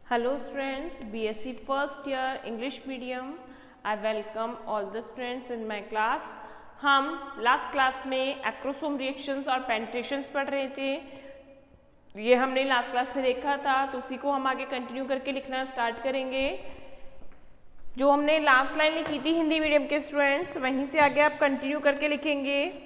Hello students, BSc first year English medium. I welcome all the students in my class. हम last class में acrosome reactions और पेनिट्रेशंस पढ़ रहे थे. ये हमने लास्ट क्लास में देखा था, तो उसी को हम आगे कंटिन्यू करके लिखना स्टार्ट करेंगे. जो हमने लास्ट लाइन लिखी थी हिंदी मीडियम के स्टूडेंट्स, वहीं से आगे आप कंटिन्यू करके लिखेंगे.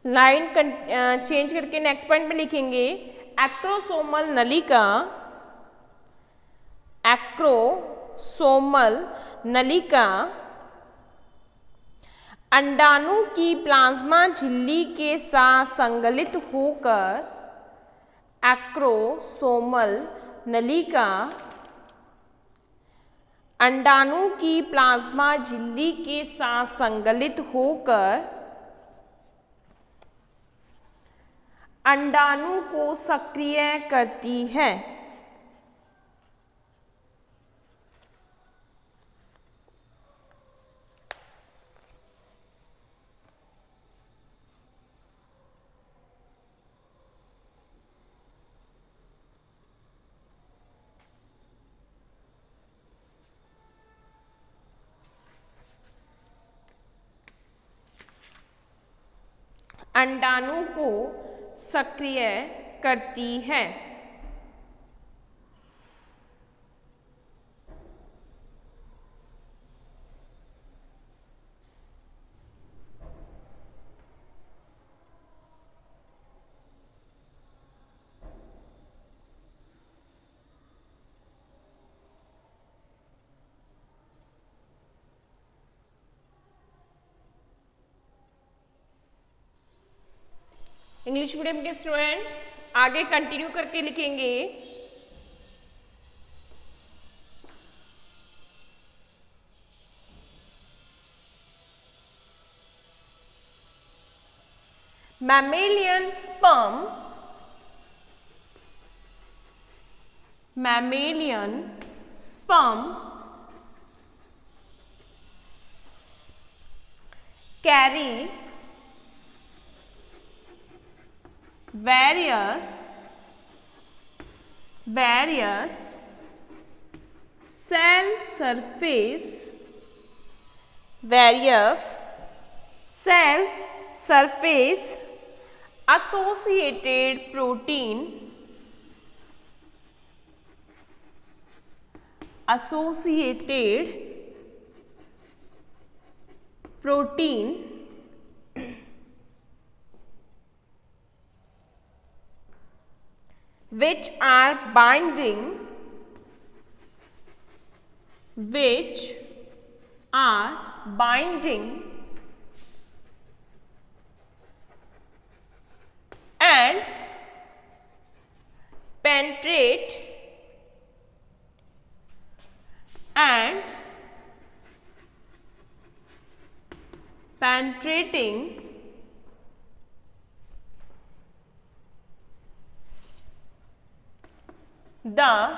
लाइन चेंज करके नेक्स्ट पॉइंट में लिखेंगे एक्रोसोमल नलिका. एक्रोसोमल नलिका अंडाणु की प्लाज्मा झिल्ली के साथ संगलित होकर एक्रोसोमल नलिका अंडाणु की प्लाज्मा झिल्ली के साथ संगलित होकर अंडाणु को सक्रिय करती है. अंडाणु को सक्रिय करती है. इंग्लिश मीडियम के स्टूडेंट आगे कंटिन्यू करके लिखेंगे. mammalian sperm carry various cell surface associated protein which are binding and penetrate penetrating the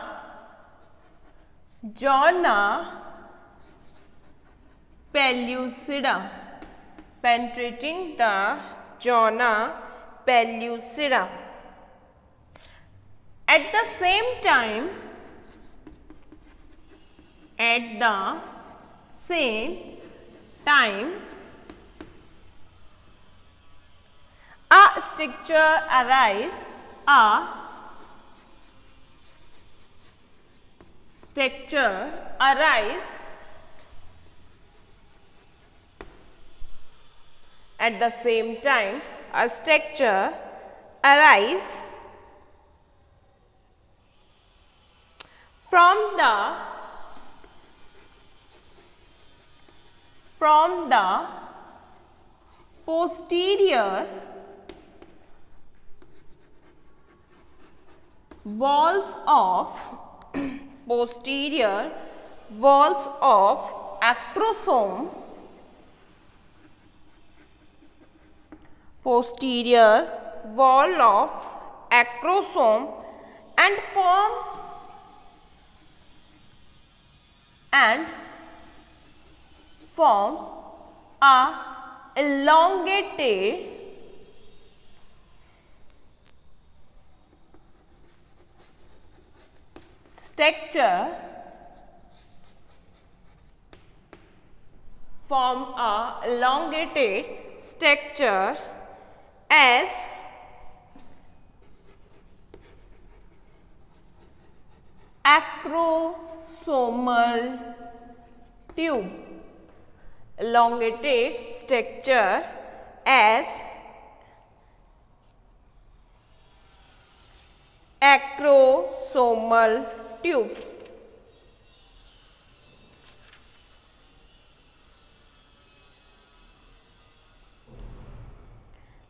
zona pellucida. At the same time, a structure arise at the same time a structure arise from the posterior walls of posterior walls of acrosome, posterior wall of acrosome and form a elongated structure, form a elongated structure as acrosomal tube, elongated structure as acrosomal tube.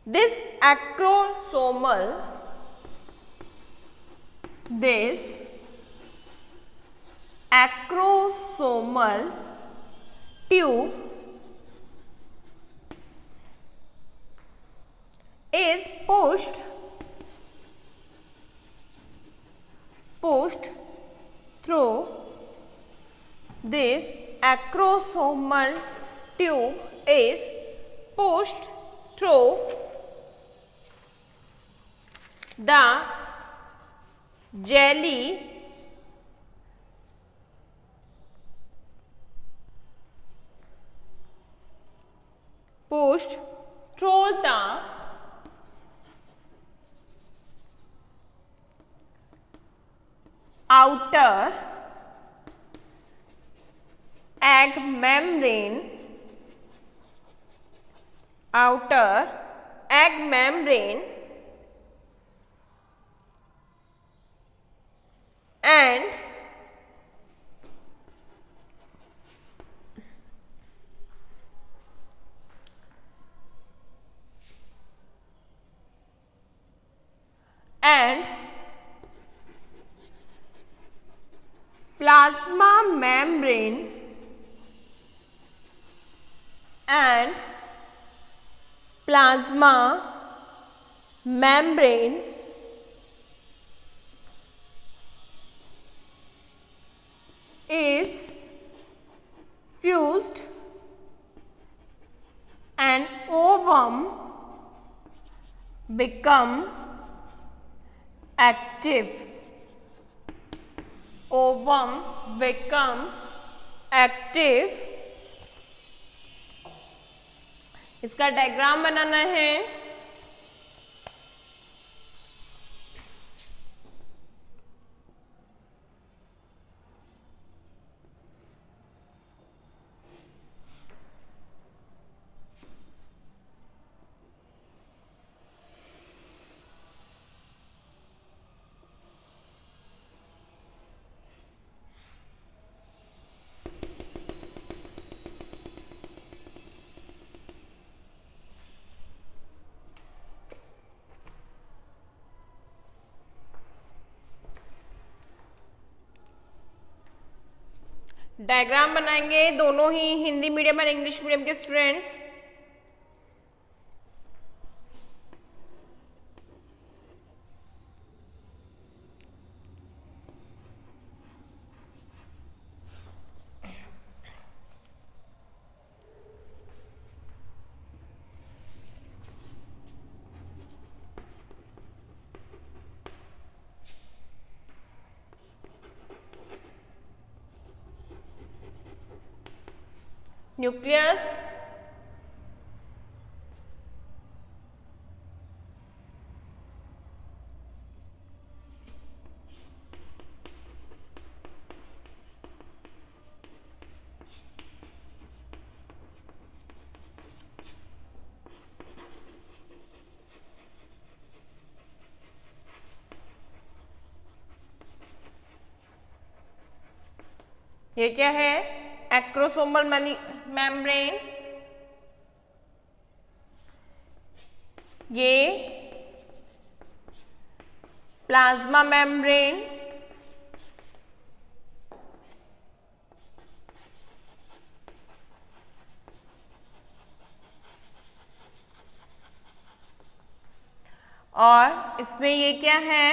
This acrosomal tube is pushed through this acrosomal tube is pushed through the jelly pushed through the outer egg membrane and plasma membrane is fused and ovum become active. इसका diagram बनाना है। Diagram बनाएंगे दोनों ही Hindi medium और English medium के students. Nucleus, ये क्या है? Acrosomal membrane. ये प्लाज्मा मेम्ब्रेन, और इसमें ये क्या है,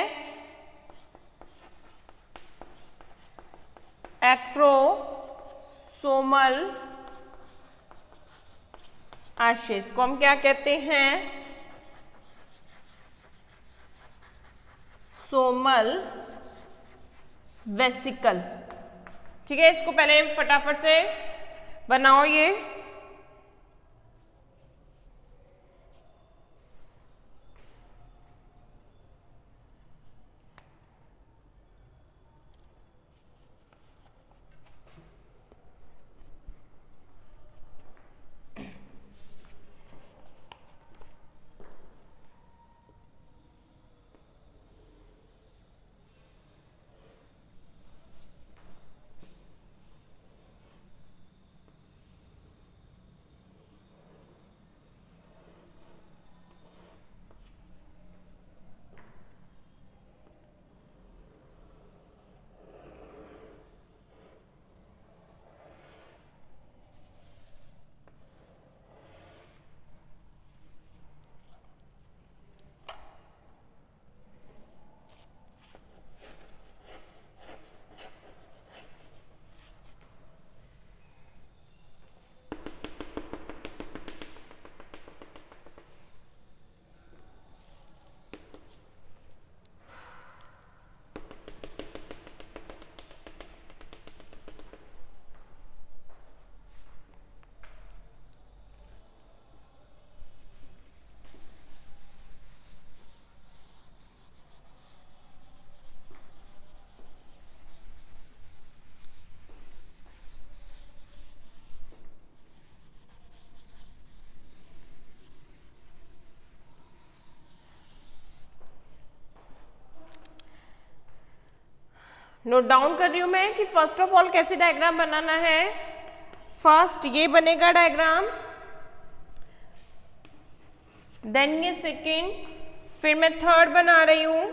एक्ट्रोसोमल आशीष को हम क्या कहते हैं, सोमल वेसिकल। ठीक है, इसको पहले फटाफट से बनाओ ये। नोट डाउन कर रही हूं मैं कि फर्स्ट ऑफ ऑल कैसे डायग्राम बनाना है। फर्स्ट ये बनेगा डायग्राम, देन ये सेकेंड, फिर मैं थर्ड बना रही हूं,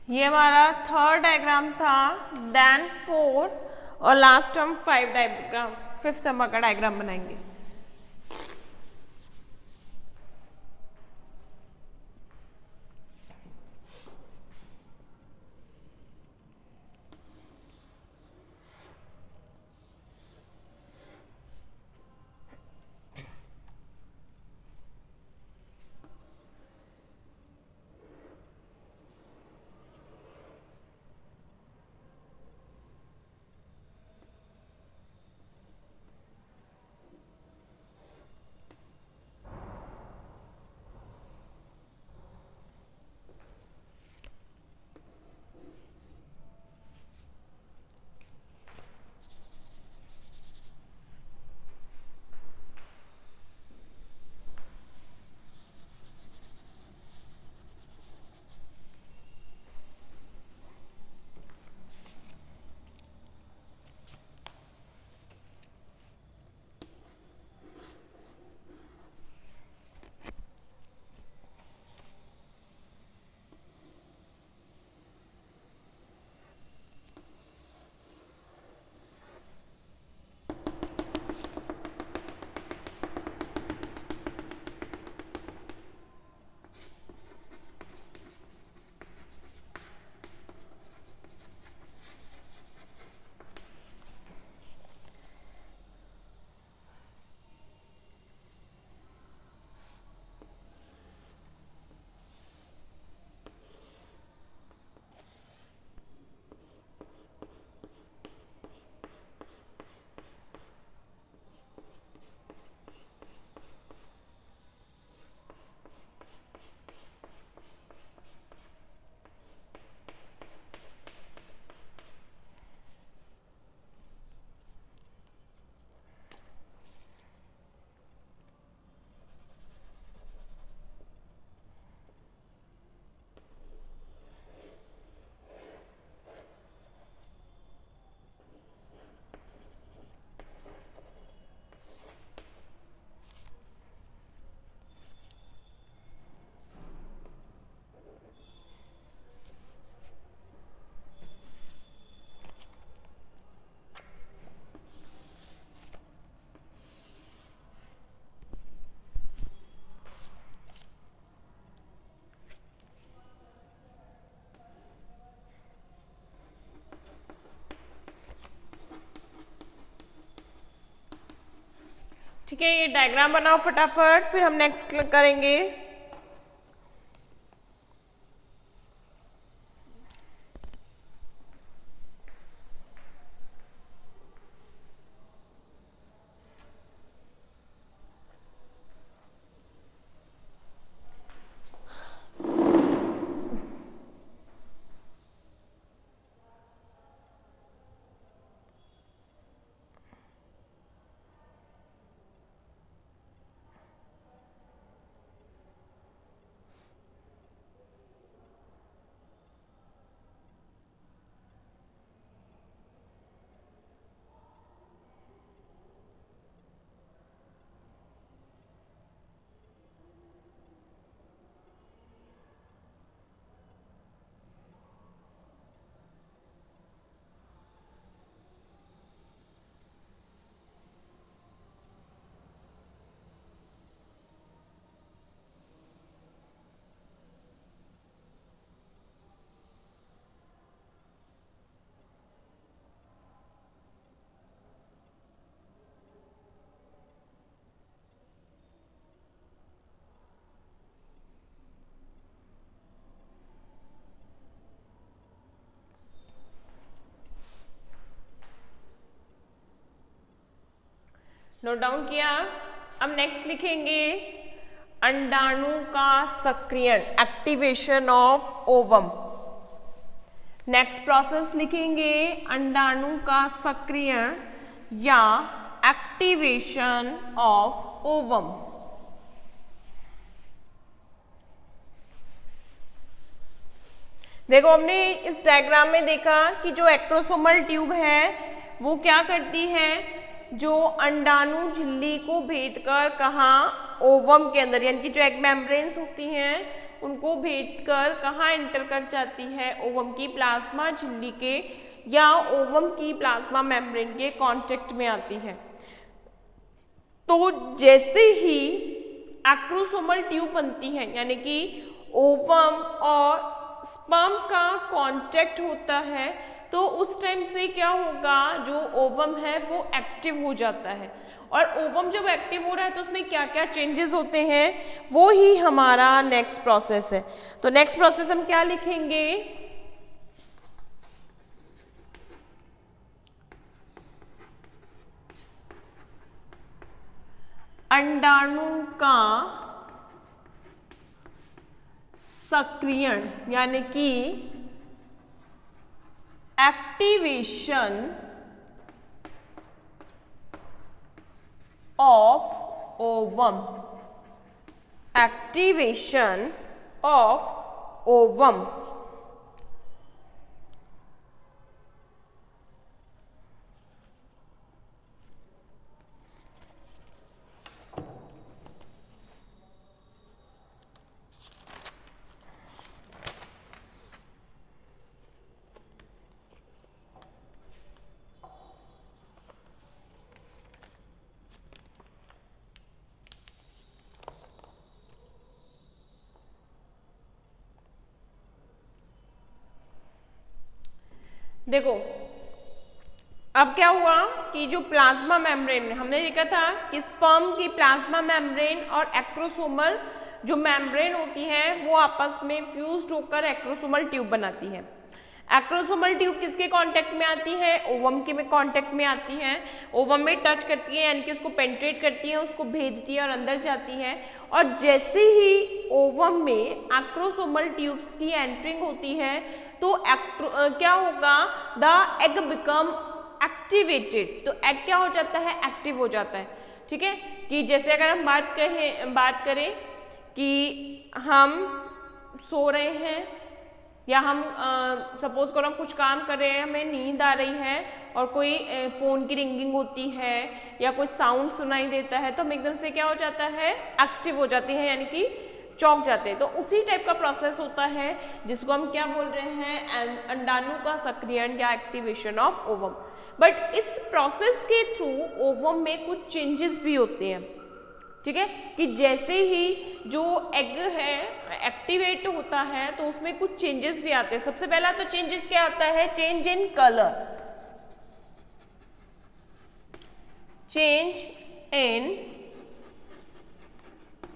ये हमारा थर्ड डायग्राम था, देन फोर्थ और लास्ट हम फिफ्थ नंबर का डायग्राम बनाएंगे। ठीक है, ये डायग्राम बनाओ फटाफट, फिर हम नेक्स्ट करेंगे। नोट डाउन किया। अब नेक्स्ट लिखेंगे अंडाणु का सक्रियण, activation of ovum. Next process लिखेंगे अंडाणु का सक्रियण या एक्टिवेशन ऑफ ओवम। देखो, हमने इस डायग्राम में देखा कि जो एक्ट्रोसोमल ट्यूब है वो क्या करती है, जो अंडाणु झिल्ली को भेद कर कहाँ, ओवम के अंदर, यानी कि जो एग मेम्ब्रेन्स होती हैं उनको भेजकर कहाँ एंटर कर जाती है, ओवम की प्लाज्मा झिल्ली के या ओवम की प्लाज्मा मेम्ब्रेन के कांटेक्ट में आती है। तो जैसे ही एक्रोसोमल ट्यूब बनती है, यानी कि ओवम और स्पर्म का कांटेक्ट होता है, तो उस टाइम से क्या होगा, जो ओवम है वो एक्टिव हो जाता है। और ओवम जब एक्टिव हो रहा है तो उसमें क्या क्या चेंजेस होते हैं, वो ही हमारा नेक्स्ट प्रोसेस है। तो नेक्स्ट प्रोसेस हम क्या लिखेंगे, अंडाणु का सक्रियण, यानी कि activation of ovum, activation of ovum. देखो अब क्या हुआ कि जो प्लाज्मा मेम्ब्रेन में हमने देखा था कि स्पर्म की प्लाज्मा मेम्ब्रेन और एक्रोसोमल जो मेम्ब्रेन होती है वो आपस में फ्यूज्ड होकर एक्रोसोमल ट्यूब बनाती है। एक्रोसोमल ट्यूब किसके कांटेक्ट में आती है, ओवम के में कांटेक्ट में आती है, ओवम में टच करती है, यानी कि उसको पेंट्रेट करती है, उसको भेदती है और अंदर जाती है। और जैसे ही ओवम में एक्रोसोमल ट्यूब्स की एंट्रिंग होती है तो क्या होगा, द एग बिकम एक्टिवेटेड। तो एग क्या हो जाता है, एक्टिव हो जाता है। ठीक है, कि जैसे अगर हम बात करें कि हम सो रहे हैं या हम सपोज करो हम कुछ काम कर रहे हैं, हमें नींद आ रही है और कोई फ़ोन की रिंगिंग होती है या कोई साउंड सुनाई देता है, तो हम एकदम से क्या हो जाता है, एक्टिव हो जाती है, यानी कि चौंक जाते हैं। तो उसी टाइप का प्रोसेस होता है जिसको हम क्या बोल रहे हैं, अंडाणु का सक्रियण या एक्टिवेशन ऑफ ओवम। बट इस प्रोसेस के थ्रू ओवम में कुछ चेंजेस भी होते हैं। ठीक है, कि जैसे ही जो एग है एक्टिवेट होता है तो उसमें कुछ चेंजेस भी आते हैं। सबसे पहला तो चेंजेस क्या आता है, change in colour, change in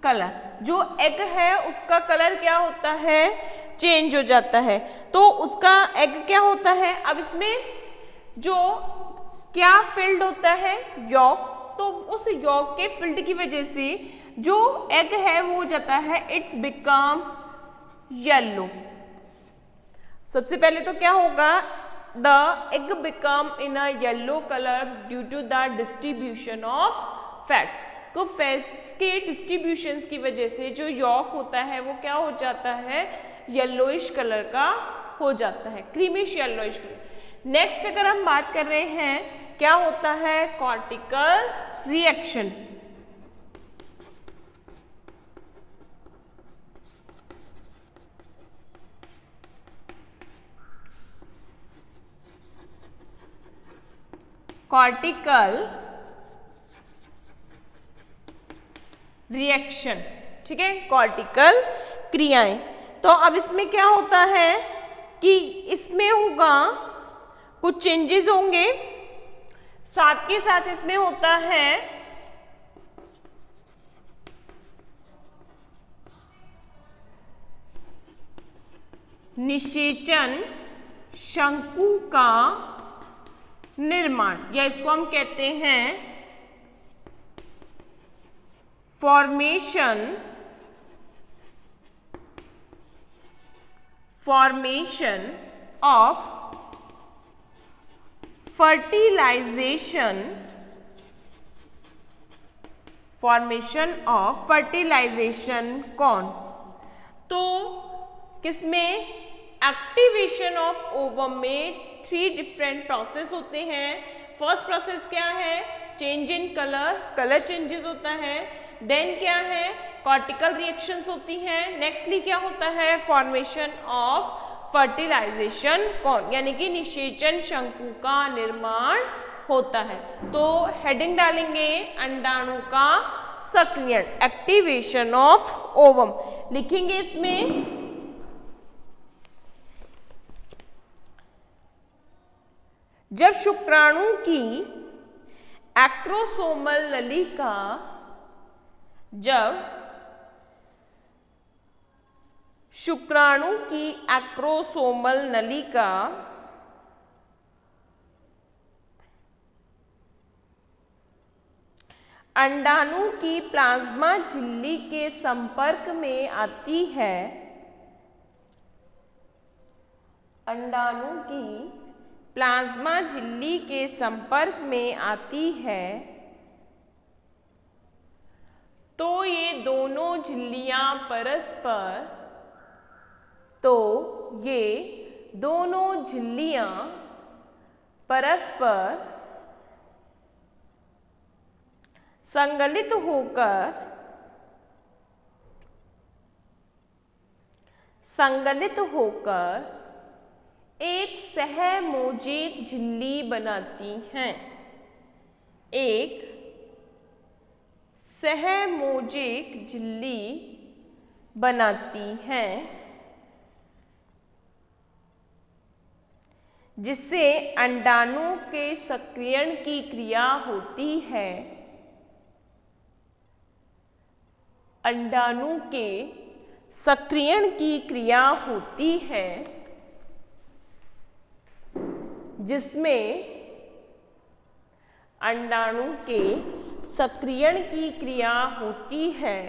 colour. जो एग है उसका कलर क्या होता है, चेंज हो जाता है। तो उसका एग क्या होता है, अब इसमें जो क्या फिल्ड होता है, यॉक, तो उस यॉक के फिल्ड की वजह से जो एग है वो हो जाता है, इट्स बिकम येलो। सबसे पहले तो क्या होगा, the egg become in a yellow colour due to the distribution of fats. तो फैट्स के डिस्ट्रीब्यूशंस की वजह से जो यॉक होता है वो क्या हो जाता है, येलोइश कलर का हो जाता है, क्रीमिश येलोइश कलर। नेक्स्ट अगर हम बात कर रहे हैं, क्या होता है, कॉर्टिकल रिएक्शन। कॉर्टिकल रिएक्शन, ठीक है, कॉर्टिकल क्रियाएं। तो अब इसमें क्या होता है कि इसमें होगा कुछ चेंजेस होंगे, साथ के साथ इसमें होता है निषेचन शंकु का निर्माण, या इसको हम कहते हैं फॉर्मेशन ऑफ फर्टिलाइजेशन कौन। तो किसमें, एक्टिवेशन ऑफ ओवम में 3 डिफरेंट प्रोसेस होते हैं। फर्स्ट प्रोसेस क्या है, change in colour, colour changes होता है। देन क्या है, कॉर्टिकल रिएक्शंस होती हैं। नेक्स्टली क्या होता है, फॉर्मेशन ऑफ फर्टिलाइजेशन कॉन, यानी कि निषेचन शंकु का निर्माण होता है। तो हेडिंग डालेंगे अंडाणु का सक्रियण, एक्टिवेशन ऑफ ओवम लिखेंगे इसमें। जब शुक्राणु की एक्रोसोमल नलिका, जब शुक्राणु की एक्रोसोमल नलिका अंडाणु की प्लाज्मा झिल्ली के संपर्क में आती है, अंडाणु की प्लाज्मा झिल्ली के संपर्क में आती है, तो ये दोनों झिल्लियां परस्पर, तो ये दोनों झिल्लियां परस्पर संगलित होकर एक सहमोजेक झिल्ली बनाती हैं, एक सहमोजेक झिल्ली बनाती हैं, जिससे अंडाणु के सक्रियण की क्रिया होती है, अंडाणु के सक्रियण की क्रिया होती है, जिसमें अंडाणु के सक्रियण की क्रिया होती है,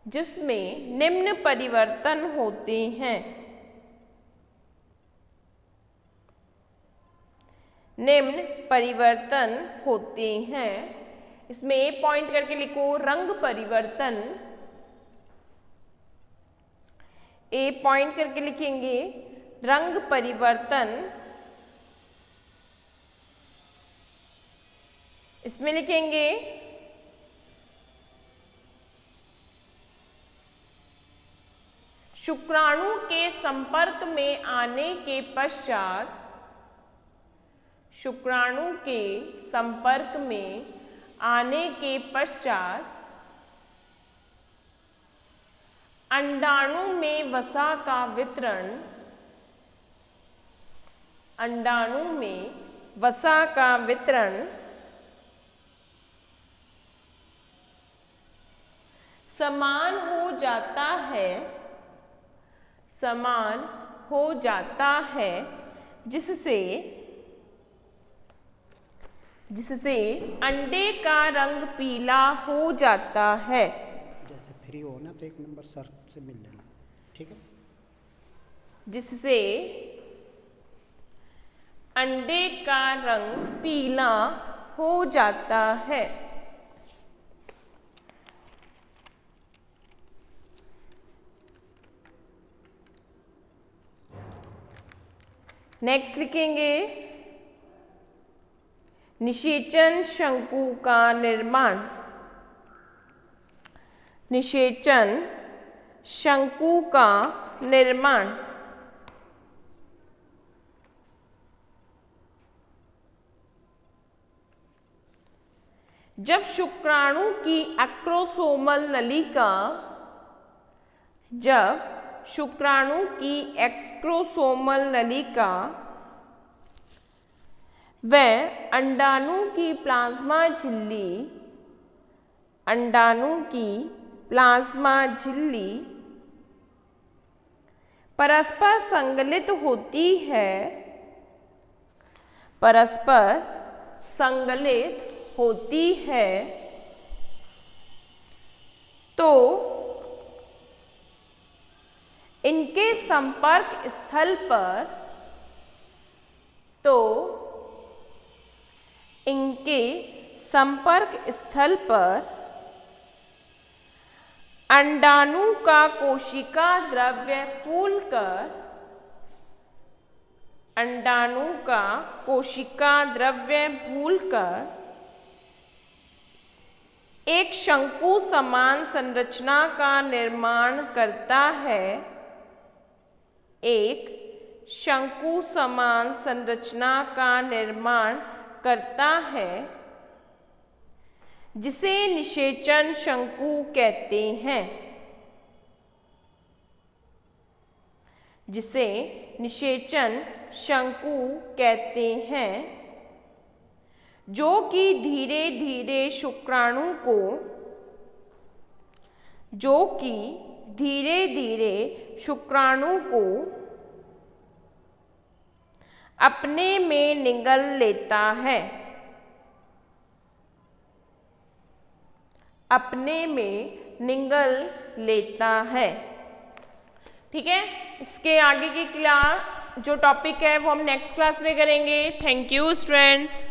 जिसमें निम्न परिवर्तन होते हैं, निम्न परिवर्तन होते हैं। इसमें पॉइंट करके लिखो, रंग परिवर्तन, ए पॉइंट करके लिखेंगे रंग परिवर्तन। इसमें लिखेंगे शुक्राणु के संपर्क में आने के पश्चात, शुक्राणु के संपर्क में आने के पश्चात अंडाणु में वसा का वितरण, अंडाणु में वसा का वितरण समान हो जाता है, समान हो जाता है, जिससे अंडे का रंग पीला हो जाता है। जैसे फ्री हो ना तो एक नंबर सर से मिल लेना, ठीक है। जिससे अंडे का रंग पीला हो जाता है। नेक्स्ट लिखेंगे निषेचन शंकु का निर्माण, निषेचन शंकु का निर्माण। जब शुक्राणु की एक्रोसोमल नलिका, जब शुक्राणु की एक्रोसोमल नलिका व अंडाणु की प्लाज्मा झिल्ली, अंडाणु की प्लाज्मा झिल्ली परस्पर संगलित होती है, परस्पर संगलित होती है, तो इनके संपर्क स्थल पर, तो इनके संपर्क स्थल पर अंडाणु का कोशिका द्रव्य फूलकर, अंडाणु का कोशिका द्रव्य फूलकर एक शंकु समान संरचना का निर्माण करता है। एक शंकु समान संरचना का निर्माण करता है जिसे निषेचन शंकु कहते हैं। जिसे निषेचन शंकु कहते हैं, जो कि धीरे धीरे शुक्राणु को अपने में निगल लेता है। अपने में निगल लेता है। ठीक है, इसके आगे की क्लास जो टॉपिक है वो हम नेक्स्ट क्लास में करेंगे। Thank you students.